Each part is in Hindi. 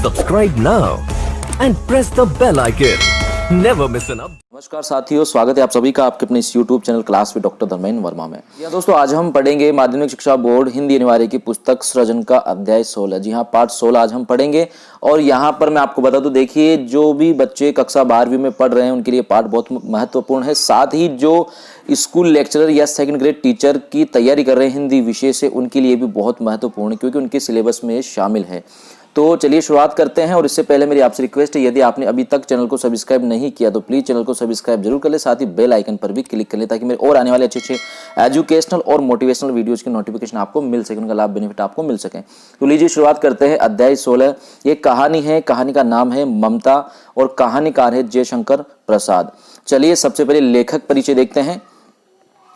Subscribe now and press the bell icon. Never miss an update. नमस्कार साथियों, स्वागत है आप सभी का आपके अपने इस YouTube channel class with doctor Dharmendra Verma में। जी दोस्तों, आज हम पढ़ेंगे माध्यमिक शिक्षा बोर्ड हिंदी अनिवार्य की पुस्तक सृजन का अध्याय 16। जी हाँ, पाठ 16 आज हम पढ़ेंगे। और यहाँ पर मैं आपको बता दूं, देखिए जो भी बच्चे कक्षा 12वीं में पढ़ रहे हैं उनके लिए पाठ बहुत महत्वपूर्ण है। साथ ही जो स्कूल लेक्चरर या सेकंड ग्रेड टीचर की तैयारी कर रहे हैं हिंदी विषय से, उनके लिए भी बहुत महत्वपूर्ण है क्योंकि उनके सिलेबस में शामिल है। तो चलिए शुरुआत करते हैं। और इससे पहले मेरी आपसे रिक्वेस्ट है, यदि आपने अभी तक चैनल को सब्सक्राइब नहीं किया तो प्लीज़ चैनल को सब्सक्राइब जरूर कर ले, साथ ही बेल आइकन पर भी क्लिक कर ले ताकि मेरे और आने वाले अच्छे एजुकेशनल और मोटिवेशनल वीडियोज़ की नोटिफिकेशन आपको मिल सके, उनका लाभ बेनिफिट आपको मिल सके। तो लीजिए शुरुआत करते हैं। अध्याय 16 ये कहानी है। कहानी का नाम है ममता और कहानीकार है जयशंकर प्रसाद। चलिए सबसे पहले लेखक परिचय देखते हैं।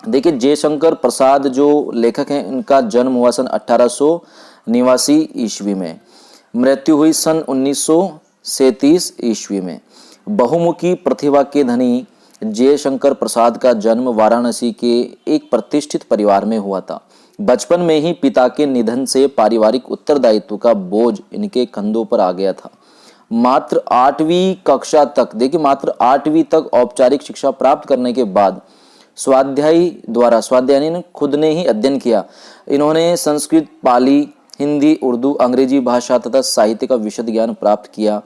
देखिए जयशंकर प्रसाद जो लेखक हैं, इनका जन्म हुआ सन 1889 ईस्वी में, मृत्यु हुई सन 1937 ईस्वी में। बहुमुखी प्रतिभा के धनी जयशंकर प्रसाद का जन्म वाराणसी के एक प्रतिष्ठित परिवार में हुआ था। बचपन में ही पिता के निधन से पारिवारिक उत्तरदायित्व का बोझ इनके कंधों पर आ गया था। मात्र 8वीं कक्षा तक, देखिए मात्र 8वीं तक औपचारिक शिक्षा प्राप्त करने के बाद स्वाध्यायी ने खुद ने ही अध्ययन किया। इन्होंने संस्कृत, पाली, हिंदी, उर्दू, अंग्रेजी भाषा तथा साहित्य का विशद ज्ञान प्राप्त किया।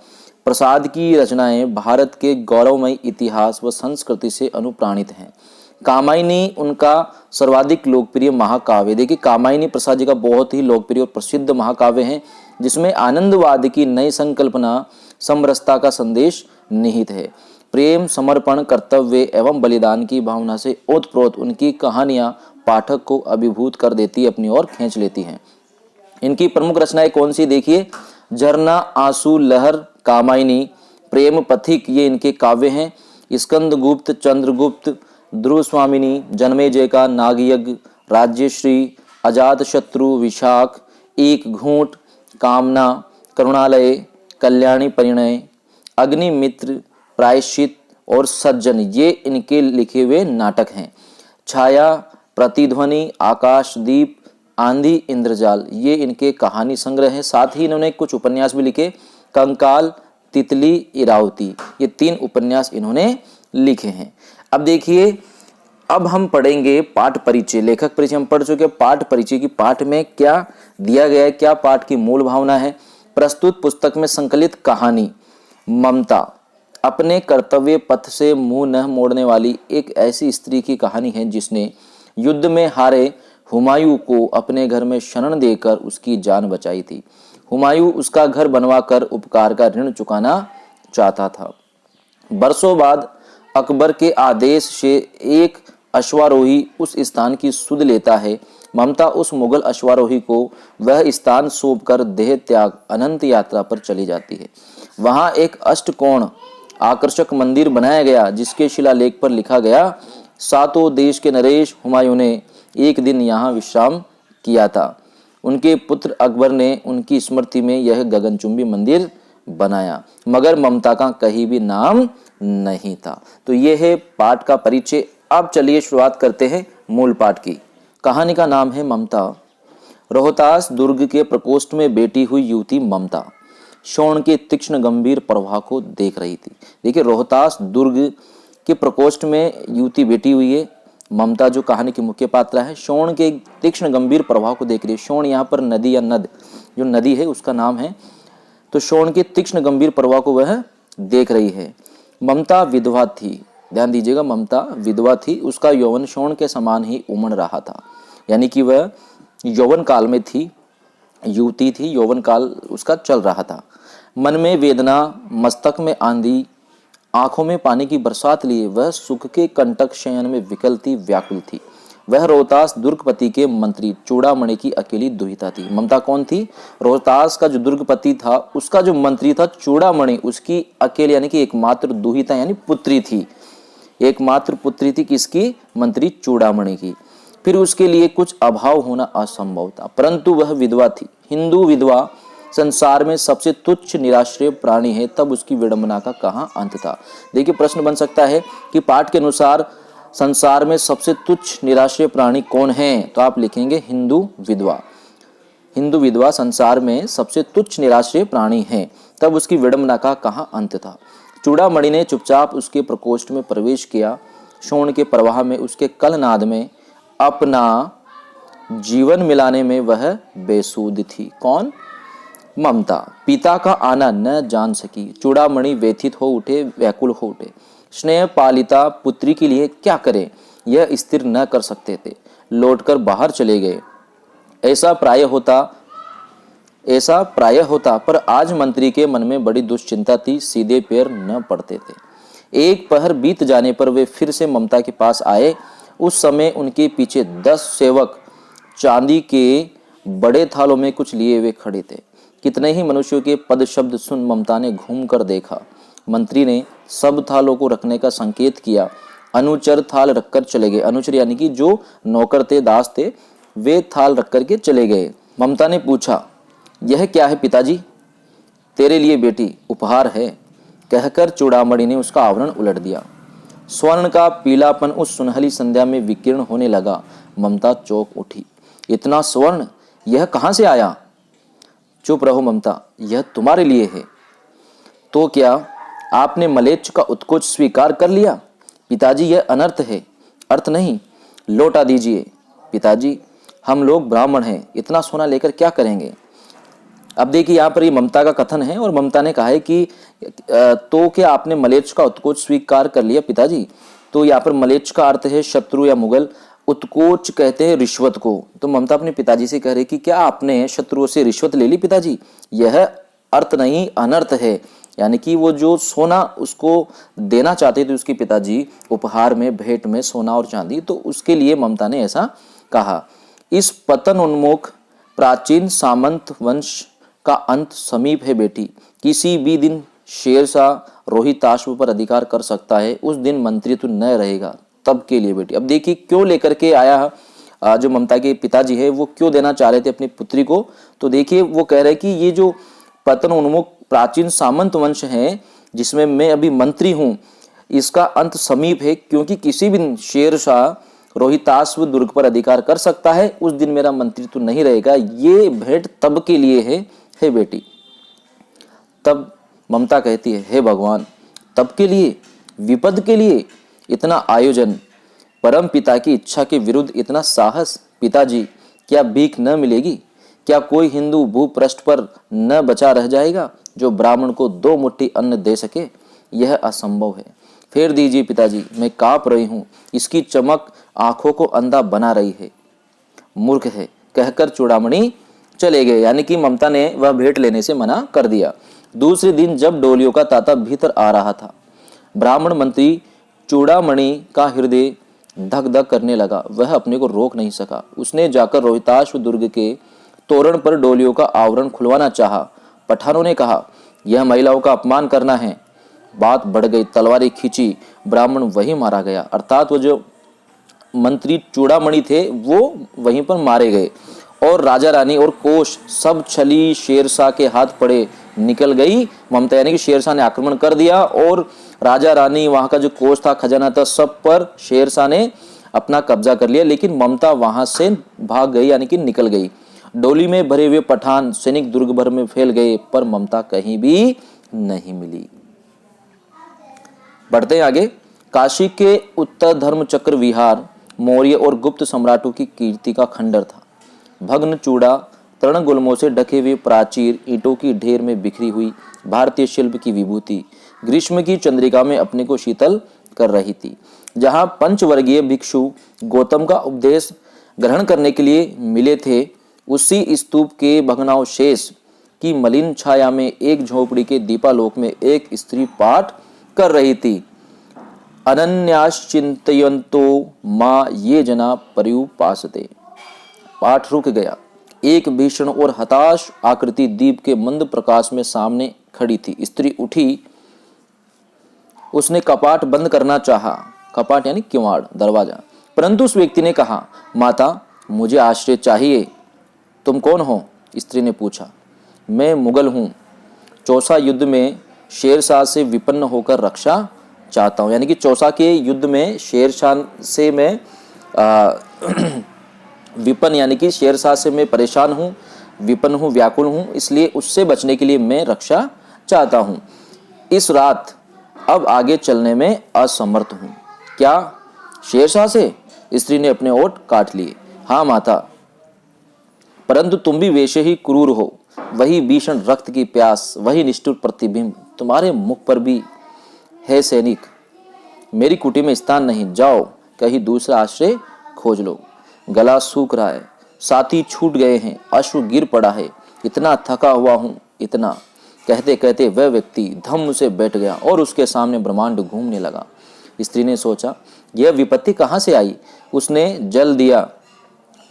प्रसाद की रचनाएं भारत के गौरवमयी इतिहास व संस्कृति से अनुप्राणित हैं। कामायनी उनका सर्वाधिक लोकप्रिय महाकाव्य। देखिए कामायनी प्रसाद जी का बहुत ही लोकप्रिय और प्रसिद्ध महाकाव्य है, जिसमें आनंदवाद की नई संकल्पना, समरसता का संदेश निहित है। प्रेम, समर्पण, कर्तव्य एवं बलिदान की भावना से ओतप्रोत उनकी कहानियां पाठक को अभिभूत कर देती, अपनी ओर खींच लेती हैं। इनकी प्रमुख रचनाएं कौन सी देखिए, झरना, आंसू, लहर, कामायनी, प्रेम पथिक, ये इनके काव्य हैं। स्कंदगुप्त, चंद्रगुप्त, ध्रुव स्वामिनी, जन्मेजय का नागयज्ञ, राज्यश्री, अजातशत्रु, विशाख, एक घूंट, कामना, करुणालय, कल्याणी परिणय, अग्निमित्र, प्रायश्चित और सज्जन, ये इनके लिखे हुए नाटक हैं। छाया, प्रतिध्वनि, आकाशदीप, आंधी, इंद्रजाल, ये इनके कहानी संग्रह है। साथ ही इन्होंने कुछ उपन्यास भी लिखे, कंकाल, तितली, इरावती, ये 3 उपन्यास इन्होंने लिखे हैं। अब देखिए, अब हम पढ़ेंगे पाठ परिचय। लेखक परिचय हम पढ़ चुके, पाठ परिचय की पाठ में क्या दिया गया है, क्या पाठ की मूल भावना है। प्रस्तुत पुस्तक में संकलित कहानी ममता अपने कर्तव्य पथ से मुंह न मोड़ने वाली एक ऐसी स्त्री की कहानी है जिसने युद्ध में हारे हुमायूं को अपने घर में शरण देकर उसकी जान बचाई थी। हुमायूं उसका घर बनवाकर उपकार का ऋण चुकाना चाहता था। बरसों बाद अकबर के आदेश से एक अश्वारोही उस स्थान की सुध लेता है। ममता उस मुगल अश्वारोही को वह स्थान सौंपकर देह त्याग अनंत यात्रा पर चली जाती है। वहां एक अष्टकोण आकर्षक मंदिर बनाया गया, जिसके शिलालेख पर लिखा गया, सातों देश के नरेश हुमायूं ने एक दिन यहाँ विश्राम किया था। उनके पुत्र अकबर ने उनकी स्मृति में यह गगनचुंबी मंदिर बनाया, मगर ममता का कहीं भी नाम नहीं था। तो यह है पाठ का परिचय। अब चलिए शुरुआत करते हैं मूल पाठ की। कहानी का नाम है ममता। रोहतास दुर्ग के प्रकोष्ठ में बैठी हुई युवती ममता शोण के तीक्ष्ण गंभीर प्रवाह को देख रही थी। देखिए रोहतास दुर्ग के प्रकोष्ठ में युवती बैठी हुई है। ममता जो कहानी की मुख्य पात्र है, शोण के तीक्ष्ण गंभीर प्रभाव को देख रही है। शोण यहाँ पर नदी या नद, जो नदी है उसका नाम है। तो शोण के तीक्ष्ण गंभीर प्रभाव को वह देख रही है। ममता विधवा थी, ध्यान दीजिएगा, ममता विधवा थी। उसका यौवन शोण के समान ही उमड़ रहा था, यानी कि वह यौवन काल में थी, युवती थी, यौवन काल उसका चल रहा था। मन में वेदना, मस्तक में आंधी, आंखों में पानी की बरसात लिए वह सुख के कंटक शयन में विकल थी, व्याकुल थी। वह रोहतास दुर्गपति के मंत्री चूड़ामणि की अकेली दुहिता थी। ममता कौन थी? रोहतास का जो दुर्गपति था उसका जो मंत्री था चूड़ामणि, उसकी अकेली यानी कि एकमात्र दुहिता यानी पुत्री थी। एकमात्र पुत्री थी किसकी? मंत्री चूड़ामणि की। फिर उसके लिए कुछ अभाव होना असंभव था, परंतु वह विधवा थी। हिंदू विधवा संसार में सबसे तुच्छ निराश्रय प्राणी है, तब उसकी विडंबना का कहाँ अंत था। देखिए प्रश्न बन सकता है कि पाठ के अनुसार संसार में सबसे तुच्छ निराश्रय प्राणी कौन है, तो आप लिखेंगे हिंदू विधवा। हिंदू विधवा संसार में सबसे तुच्छ निराश्रय प्राणी है, तब उसकी विडंबना का कहाँ अंत था। चूड़ामणि ने चुपचाप उसके प्रकोष्ठ में प्रवेश किया। शोण के प्रवाह में, उसके कलनाद में अपना जीवन मिलाने में वह बेसुध थी। कौन? ममता। पिता का आना न जान सकी। चूड़ामणि व्यथित हो उठे, व्याकुल हो उठे। स्नेह पालिता पुत्री के लिए क्या करे, यह स्थिर न कर सकते थे। लौटकर बाहर चले गए। ऐसा प्राय होता, पर आज मंत्री के मन में बड़ी दुश्चिंता थी, सीधे पैर न पड़ते थे। एक पहर बीत जाने पर वे फिर से ममता के पास आए। उस समय उनके पीछे 10 सेवक चांदी के बड़े थालों में कुछ लिए हुए खड़े थे। कितने ही मनुष्यों के पद शब्द सुन ममता ने घूम कर देखा। मंत्री ने सब थालों को रखने का संकेत किया। अनुचर थाल रखकर चले गए। अनुचर यानी कि जो नौकर थे, दास थे, वे थाल रख करके चले गए। ममता ने पूछा, यह क्या है पिताजी? तेरे लिए बेटी, उपहार है, कहकर चूड़ामणि ने उसका आवरण उलट दिया। स्वर्ण का पीलापन उस सुनहली संध्या में विकीर्ण होने लगा। ममता चौंक उठी। इतना स्वर्ण, यह कहाँ से आया? चुप रहो ममता, यह तुम्हारे लिए है। तो क्या आपने मलेच्छ का उत्कोच स्वीकार कर लिया? पिताजी, यह अनर्थ है। अर्थ नहीं, लौटा दीजिए। पिताजी, हम लोग ब्राह्मण हैं, इतना सोना लेकर क्या करेंगे? अब देखिए, यहाँ पर ये ममता का कथन है और ममता ने कहा है कि तो क्या आपने मलेच्छ का उत्कोच स्वीकार कर लिया पिताजी? तो यहाँ पर मलेच्छ का अर्थ है शत्रु या मुगल, उत्कोच कहते हैं रिश्वत को। तो ममता अपने पिताजी से कह रही कि क्या आपने शत्रुओं से रिश्वत ले ली पिताजी? यह अर्थ नहीं, अनर्थ है। यानी कि वो जो सोना उसको देना चाहते थे उसके पिताजी उपहार में, भेंट में सोना और चांदी, तो उसके लिए ममता ने ऐसा कहा। इस पतन उन्मुख प्राचीन सामंत वंश का अंत समीप है बेटी। किसी भी दिन शेरशाह रोहिताश्व पर अधिकार कर सकता है। उस दिन मंत्रित्व न रहेगा, तब के लिए बेटी। अब देखिए क्यों लेकर के आया जो ममता के पिताजी है, वो क्यों देना चाह रहे थे अपनी पुत्री को। तो देखिए वो कह रहे कि ये जो पतन उन्मुख प्राचीन सामंत वंश है जिसमें मैं अभी मंत्री हूं, इसका अंत समीप है, क्योंकि किसी भी दिन शेरशाह रोहिताश्व दुर्ग पर अधिकार कर सकता है। उस दिन मेरा मंत्रित्व नहीं रहेगा। ये भेंट तब के लिए है बेटी। तब ममता कहती है, हे भगवान, तब के लिए, विपद के लिए इतना आयोजन, परम पिता की इच्छा के विरुद्ध इतना साहस। पिताजी, क्या भीख न मिलेगी? क्या कोई हिंदू भूपृष्ठ पर न बचा रह जाएगा जो ब्राह्मण को 2 मुट्ठी अन्न दे सके? यह असंभव है। फेर दीजिए पिताजी, मैं कांप रही हूं। इसकी चमक आंखों को अंधा बना रही है। मूर्ख है, कहकर चूड़ामणि चले गए। यानी कि ममता ने वह भेंट लेने से मना कर दिया। दूसरे दिन जब डोलियों का तांता भीतर आ रहा था, ब्राह्मण मंत्री चूड़ामणि का हृदय धक धक करने लगा। वह अपने को रोक नहीं सका। उसने जाकर रोहिताश्व दुर्ग के तोरण पर डोलियों का आवरण खुलवाना चाहा। पठानों ने कहा, यह महिलाओं का अपमान करना है। बात बढ़ गई, तलवारें खींची, ब्राह्मण वहीं मारा गया। अर्थात वो जो मंत्री चूड़ामणि थे वो वहीं पर मारे गए और राजा रानी और कोष सब छली शेरशाह के हाथ पड़े निकल गई ममता। यानी कि शेरशाह ने आक्रमण कर दिया और राजा रानी, वहां का जो कोष था, खजाना था, सब पर शेरशाह ने अपना कब्जा कर लिया। लेकिन ममता वहां से भाग गई, यानी कि निकल गई। डोली में भरे हुए पठान सैनिक दुर्ग भर में फैल गए, पर ममता कहीं भी नहीं मिली। बढ़ते हैं आगे। काशी के उत्तर धर्मचक्र विहार मौर्य और गुप्त सम्राटों की कीर्ति का खंडर था। भग्न चूड़ा, तृणगुल्मों से ढके हुए प्राचीर, ईंटों की ढेर में बिखरी हुई भारतीय शिल्प की विभूति ग्रीष्म की चंद्रिका में अपने को शीतल कर रही थी। जहां पंचवर्गीय भिक्षु गौतम का उपदेश ग्रहण करने के लिए मिले थे, उसी स्तूप के भग्नावशेष की मलिन छाया में एक झोपड़ी के दीपालोक में एक स्त्री पाठ कर रही थी। अनन्याश्चिंतयन्तो मां ये जना पर्युपासते। पाठ रुक गया। एक भीषण और हताश आकृति दीप के मंद प्रकाश में सामने खड़ी थी। स्त्री उठी, उसने कपाट बंद करना चाहा। कपाट यानी किवाड़, दरवाजा। परंतु उस व्यक्ति ने कहा, माता, मुझे आश्रय चाहिए। तुम कौन हो? स्त्री ने पूछा। मैं मुगल हूँ। चौसा युद्ध में शेरशाह से विपन्न होकर रक्षा चाहता हूँ। यानी कि चौसा के युद्ध में शेरशाह से मैं विपन्न, यानी कि शेरशाह से मैं परेशान हूँ। विपन्न हूँ, व्याकुल हूँ, इसलिए उससे बचने के लिए मैं रक्षा चाहता हूँ। इस रात अब आगे चलने में असमर्थ हूँ। क्या शेरशाह से? स्त्री ने अपने ओठ काट लिए। हाँ माता, परंतु तुम भी वैसे ही क्रूर हो। वही भीषण रक्त की प्यास, वही निष्ठुर प्रतिबिंब तुम्हारे मुख पर भी है। सैनिक, मेरी कुटी में स्थान नहीं, जाओ कहीं दूसरा आश्रय खोज लो। गला सूख रहा है, साथी छूट गए हैं, अश्रु गिर पड़ा है, इतना थका हुआ हूँ, इतना। कहते कहते वह व्यक्ति धम्म से बैठ गया और उसके सामने ब्रह्मांड घूमने लगा। स्त्री ने सोचा, यह विपत्ति कहाँ से आई? उसने जल दिया,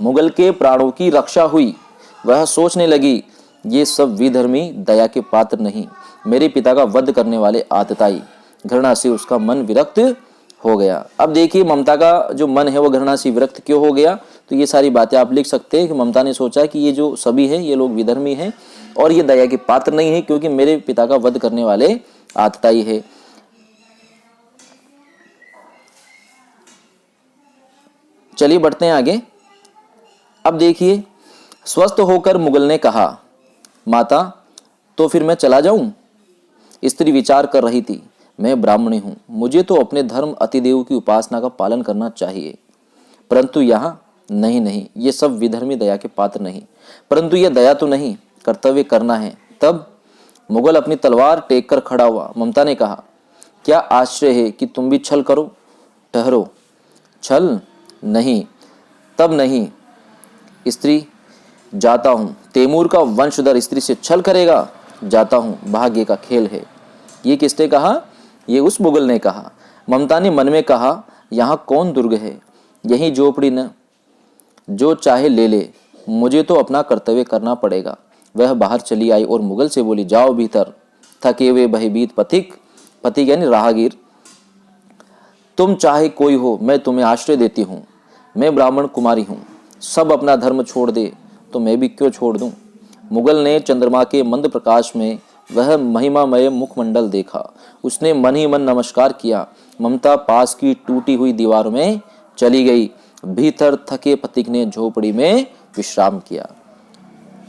मुगल के प्राणों की रक्षा हुई। वह सोचने लगी, ये सब विधर्मी दया के पात्र नहीं, मेरे पिता का वध करने वाले आतताई। घृणा से उसका मन विरक्त हो गया। अब देखिए ममता का जो मन है वो घृणा से विरक्त क्यों हो गया, तो ये सारी बातें आप लिख सकते हैं कि ममता ने सोचा कि ये जो सभी है ये लोग विधर्मी हैं और ये दया के पात्र नहीं है, क्योंकि मेरे पिता का वध करने वाले आतताई है। चलिए बढ़ते हैं आगे। अब देखिए, स्वस्थ होकर मुगल ने कहा, माता तो फिर मैं चला जाऊं? स्त्री विचार कर रही थी, मैं ब्राह्मणी हूं, मुझे तो अपने धर्म अतिदेव की उपासना का पालन करना चाहिए, परंतु यहाँ नहीं, ये सब विधर्मी दया के पात्र नहीं। परंतु यह दया तो नहीं, कर्तव्य करना है। तब मुगल अपनी तलवार टेक कर खड़ा हुआ। ममता ने कहा, क्या आश्चर्य है कि तुम भी छल करो? ठहरो, छल नहीं, तब नहीं। स्त्री, जाता हूं। तैमूर का वंशधर स्त्री से छल करेगा? जाता हूं, भाग्य का खेल है। ये किसने कहा? ये उस मुगल ने कहा। ममता ने मन में कहा, यहाँ कौन दुर्ग है, यही झोपड़ी न, जो चाहे ले ले, मुझे तो अपना कर्तव्य करना पड़ेगा। वह बाहर चली आई और मुगल से बोली, जाओ भीतर। थके हुए भयभीत पथिक यानी राहगीर, तुम चाहे कोई हो, मैं तुम्हें आश्रय देती हूँ। मैं ब्राह्मण कुमारी हूँ, सब अपना धर्म छोड़ दे तो मैं भी क्यों छोड़ दूं? मुगल ने चंद्रमा के मंद प्रकाश में वह महिमामय मुखमंडल देखा। उसने मन ही मन नमस्कार किया। ममता पास की टूटी हुई दीवार में चली गई। भीतर थके पथिक ने झोपड़ी में विश्राम किया।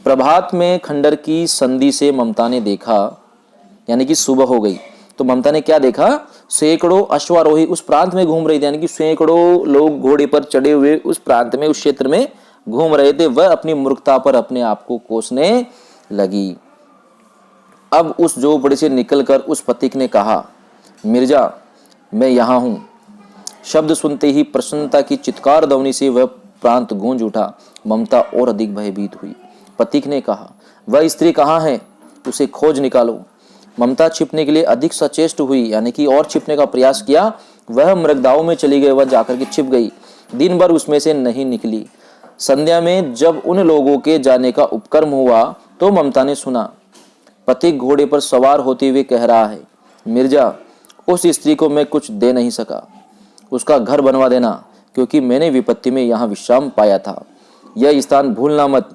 प्रभात में खंडर की संधि से ममता ने देखा, यानी कि सुबह हो गई, तो ममता ने क्या देखा? सैकड़ों अश्वारोही उस प्रांत में घूम रहे थे, यानी कि सैकड़ों लोग घोड़े पर चढ़े हुए उस प्रांत में, उस क्षेत्र में घूम रहे थे। वह अपनी मूर्खता पर अपने आप को कोसने लगी। अब उस झोपड़ी से निकलकर उस पथिक ने कहा, मिर्जा मैं यहाँ हूँ। शब्द सुनते ही प्रसन्नता की चित्कार ध्वनि से वह प्रांत गूंज उठा। ममता और अधिक भयभीत हुई। पथिक ने कहा, वह स्त्री कहाँ है? उसे खोज निकालो। ममता छिपने के लिए अधिक सचेष्ट हुई, यानी कि और छिपने का प्रयास किया। वह मृगदाओं में चली गई, वह जाकर के छिप गई। दिन भर उसमें से नहीं निकली। संध्या में जब उन लोगों के जाने का उपक्रम हुआ तो ममता ने सुना, पथिक घोड़े पर सवार होते हुए कह रहा है, मिर्जा उस स्त्री को मैं कुछ दे नहीं सका, उसका घर बनवा देना, क्योंकि मैंने विपत्ति में यहाँ विश्राम पाया था। यह स्थान भूलना मत।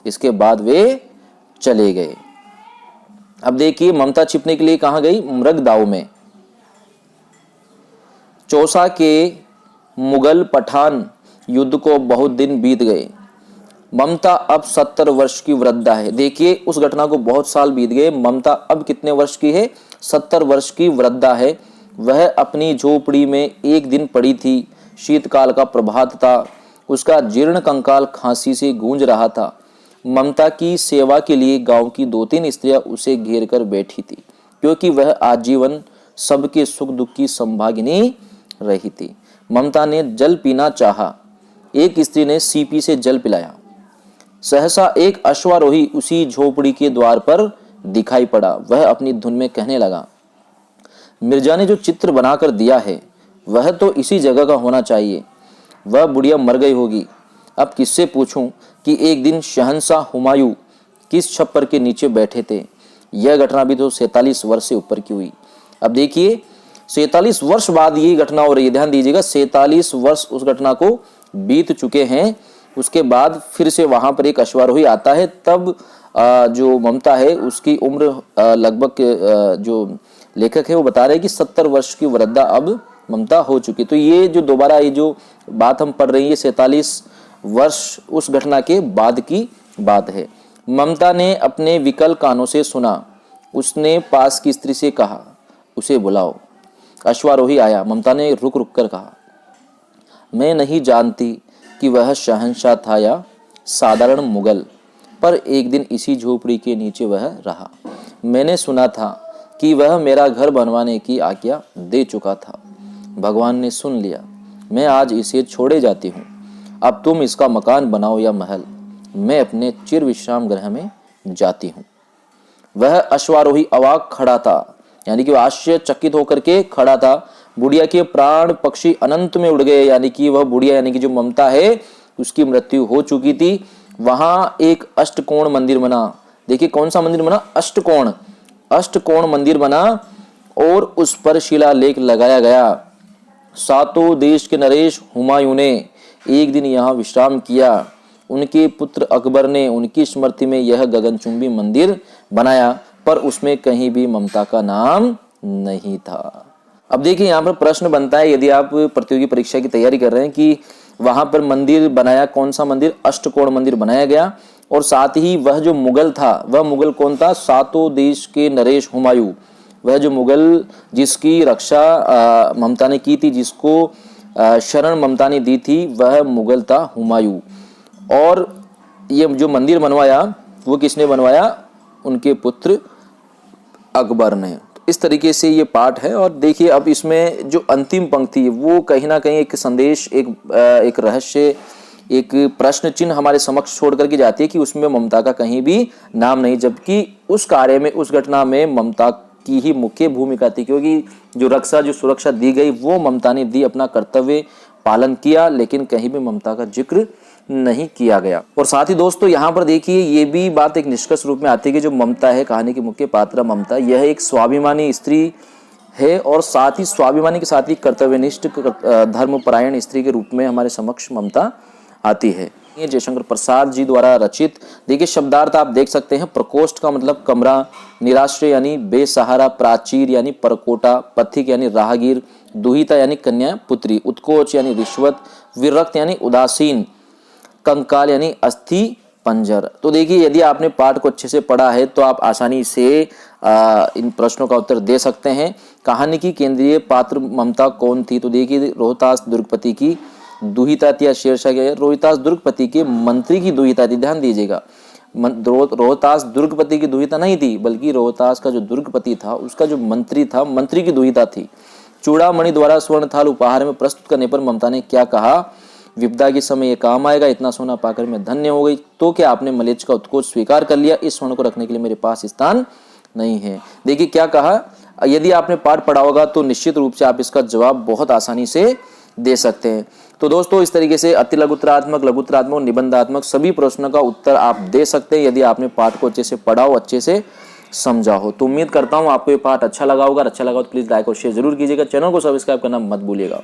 इसके बाद वे चले गए। अब देखिए ममता छिपने के लिए कहाँ गई? मृगदाव में। चौसा के मुगल पठान युद्ध को बहुत दिन बीत गए। ममता अब 70 वर्ष की वृद्धा है। देखिए उस घटना को बहुत साल बीत गए। ममता अब कितने वर्ष की है? 70 वर्ष की वृद्धा है। वह अपनी झोपड़ी में एक दिन पड़ी थी। शीतकाल का प्रभात था। उसका जीर्ण कंकाल खांसी से गूंज रहा था। ममता की सेवा के लिए गांव की 2-3 स्त्रियां उसे घेर कर बैठी थी, क्योंकि वह आजीवन सबके सुख दुख की संभागिनी रही थी। ममता ने जल पीना चाहा। एक स्त्री ने सीपी से जल पिलाया। सहसा एक अश्वारोही उसी झोपड़ी के द्वार पर दिखाई पड़ा। वह अपनी धुन में कहने लगा, मिर्जा ने जो चित्र बनाकर दिया है वह तो इसी जगह का होना चाहिए। वह बुढ़िया मर गई होगी। अब किससे पूछूं कि एक दिन शहंशाह हुमायूं किस छप्पर के नीचे बैठे थे। यह घटना भी तो 47 वर्ष से ऊपर की हुई। अब देखिए 47 वर्ष बाद ये घटना हो रही है। ध्यान दीजिएगा, 47 वर्ष उस घटना को बीत चुके हैं। उसके बाद फिर से वहां पर एक अश्वारोही आता है। तब जो ममता है उसकी उम्र लगभग जो लेखक है वो बता रहे हैं कि 70 वर्ष की वृद्धा अब ममता हो चुकी। तो ये जो दोबारा ये जो बात हम पढ़ रहे हैं ये 47 वर्ष उस घटना के बाद की बात है। ममता ने अपने विकल कानों से सुना। उसने पास की स्त्री से कहा, उसे बुलाओ। अश्वारोही आया। ममता ने रुक रुक कर कहा, मैं नहीं जानती कि वह शहंशाह था या साधारण मुगल, पर एक दिन इसी झोपड़ी के नीचे वह रहा। मैंने सुना था कि वह मेरा घर बनवाने की आज्ञा दे चुका था। भगवान ने सुन लिया। मैं आज इसे छोड़े जाती हूँ। अब तुम इसका मकान बनाओ या महल, मैं अपने चिर विश्राम गृह में जाती हूँ। वह अश्वारोही अवाक खड़ा था, यानी कि वह आश्चर्यचकित होकर के खड़ा था। बुढ़िया के प्राण पक्षी अनंत में उड़ गए, यानी कि वह बुढ़िया यानी कि जो ममता है उसकी मृत्यु हो चुकी थी। वहां एक अष्टकोण मंदिर बना। देखिए कौन सा मंदिर बना? अष्टकोण मंदिर बना और उस पर शिलालेख लगाया गया। सातों देश के नरेश हुमायूं ने एक दिन यहाँ विश्राम किया। उनके पुत्र अकबर ने उनकी स्मृति में यह गगनचुंबी मंदिर बनाया, पर उसमें कहीं भी ममता का नाम नहीं था। अब देखिए यहाँ पर प्रश्न बनता है, यदि आप प्रतियोगी परीक्षा की तैयारी कर रहे हैं, कि वहां पर मंदिर बनाया, कौन सा मंदिर? अष्टकोण मंदिर बनाया गया। और साथ ही वह जो मुगल था, वह मुगल कौन था? सातों देश के नरेश हुमायूं। वह जो मुगल जिसकी रक्षा ममता ने की थी, जिसको शरण ममता ने दी थी, वह मुगल था हुमायूं। और ये जो मंदिर बनवाया वो किसने बनवाया? उनके पुत्र अकबर ने। इस तरीके से ये पाठ है। और देखिए अब इसमें जो अंतिम पंक्ति है वो कहीं ना कहीं एक संदेश, एक रहस्य, एक प्रश्न चिन्ह हमारे समक्ष छोड़ करके जाती है कि उसमें ममता का कहीं भी नाम नहीं, जबकि उस कार्य में, उस घटना में ममता की ही मुख्य भूमिका थी। क्योंकि जो सुरक्षा दी गई वो ममता ने दी, अपना कर्तव्य पालन किया, लेकिन कहीं भी ममता का जिक्र नहीं किया गया। और साथ ही दोस्तों यहाँ पर देखिए ये भी बात एक निष्कर्ष रूप में आती है कि जो ममता है, कहानी की मुख्य पात्र ममता, यह एक स्वाभिमानी स्त्री है और साथ ही स्वाभिमानी के साथ ही कर्तव्यनिष्ठ धर्मपरायण स्त्री के रूप में हमारे समक्ष ममता आती है। ये जयशंकर प्रसाद जी द्वारा रचित। देखिए शब्दार्थ आप देख सकते हैं। प्रकोष्ठ का मतलब कमरा, निराश्रय यानी बेसहारा, प्राचीर यानी परकोटा, पथिक यानी राहगीर, दुहिता यानी कन्या पुत्री, उत्कोच यानी रिश्वत, विरक्त यानी उदासीन, कंकाल यानी अस्थि पंजर। तो देखिए यदि आपने पाठ को अच्छे से पढ़ा है तो आप आसानी से इन प्रश्नों का उत्तर दे सकते हैं। कहानी की केंद्रीय पात्र ममता कौन थी? तो देखिए रोहतास दुर्गपति की दुहिता थी या शेरशाह की? रोहतास दुर्गपति के मंत्री की दुहिता थी। ध्यान दीजिएगा, रोहतास दुर्गपति की दुहिता नहीं थी, बल्कि रोहतास का जो दुर्गपति था उसका जो मंत्री था, मंत्री की दुहिता थी। चूड़ामणि द्वारा स्वर्ण थाल उपहार में प्रस्तुत करने पर ममता ने क्या कहा? विपदा के समय ये काम आएगा, इतना सोना पाकर मैं धन्य हो गई। तो क्या आपने मलेच्छ का उत्कोच स्वीकार कर लिया? इस स्वर्ण को रखने के लिए मेरे पास स्थान नहीं है। देखिए क्या कहा। यदि आपने पाठ पढ़ा होगा तो निश्चित रूप से आप इसका जवाब बहुत आसानी से दे सकते हैं। तो दोस्तों इस तरीके से अति लघुत्तरात्मक, लघुत्तरात्मक और निबंधात्मक सभी प्रश्नों का उत्तर आप दे सकते हैं यदि आपने पाठ को अच्छे से पढ़ा हो, अच्छे से समझा हो। तो उम्मीद करता हूं आपको ये पाठ अच्छा लगा होगा। अच्छा लगा तो प्लीज लाइक और शेयर जरूर कीजिएगा। चैनल को सब्सक्राइब करना मत भूलिएगा।